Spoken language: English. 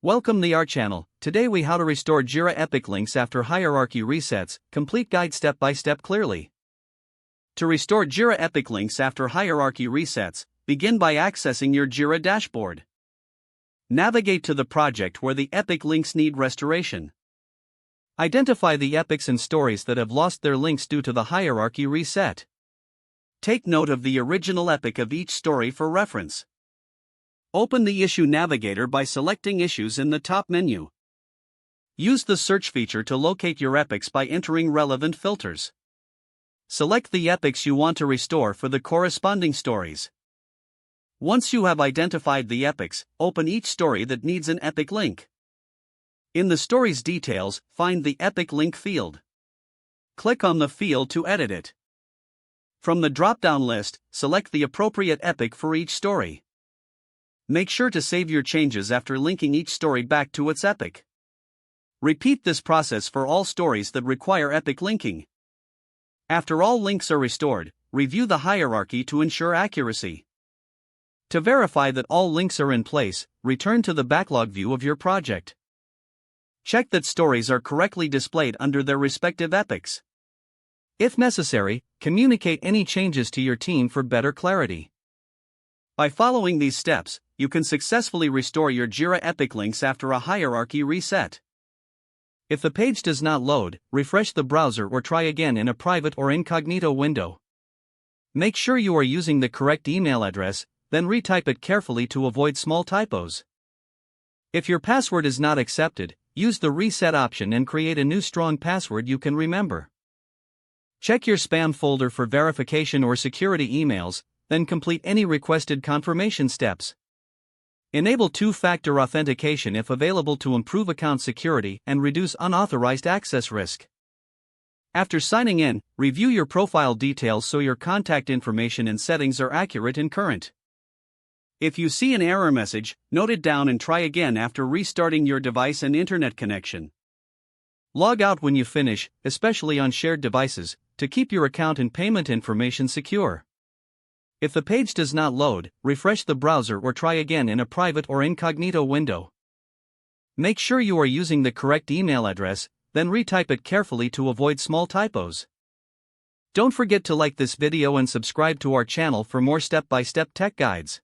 Welcome to our channel. Today we how to restore Jira epic links after hierarchy resets, complete guide step by step clearly. To restore Jira epic links after hierarchy resets, begin by accessing your Jira dashboard. Navigate to the project where the epic links need restoration. Identify the epics and stories that have lost their links due to the hierarchy reset. Take note of the original epic of each story for reference. Open the Issue Navigator by selecting Issues in the top menu. Use the search feature to locate your epics by entering relevant filters. Select the epics you want to restore for the corresponding stories. Once you have identified the epics, open each story that needs an epic link. In the story's details, find the epic link field. Click on the field to edit it. From the drop-down list, select the appropriate epic for each story. Make sure to save your changes after linking each story back to its epic. Repeat this process for all stories that require epic linking. After all links are restored, review the hierarchy to ensure accuracy. To verify that all links are in place, return to the backlog view of your project. Check that stories are correctly displayed under their respective epics. If necessary, communicate any changes to your team for better clarity. By following these steps, you can successfully restore your Jira epic links after a hierarchy reset. If the page does not load, refresh the browser or try again in a private or incognito window. Make sure you are using the correct email address, then retype it carefully to avoid small typos. If your password is not accepted, use the reset option and create a new strong password you can remember. Check your spam folder for verification or security emails, then complete any requested confirmation steps. Enable two-factor authentication if available to improve account security and reduce unauthorized access risk. After signing in, review your profile details so your contact information and settings are accurate and current. If you see an error message, note it down and try again after restarting your device and internet connection. Log out when you finish, especially on shared devices, to keep your account and payment information secure. If the page does not load, refresh the browser or try again in a private or incognito window. Make sure you are using the correct email address, then retype it carefully to avoid small typos. Don't forget to like this video and subscribe to our channel for more step-by-step tech guides.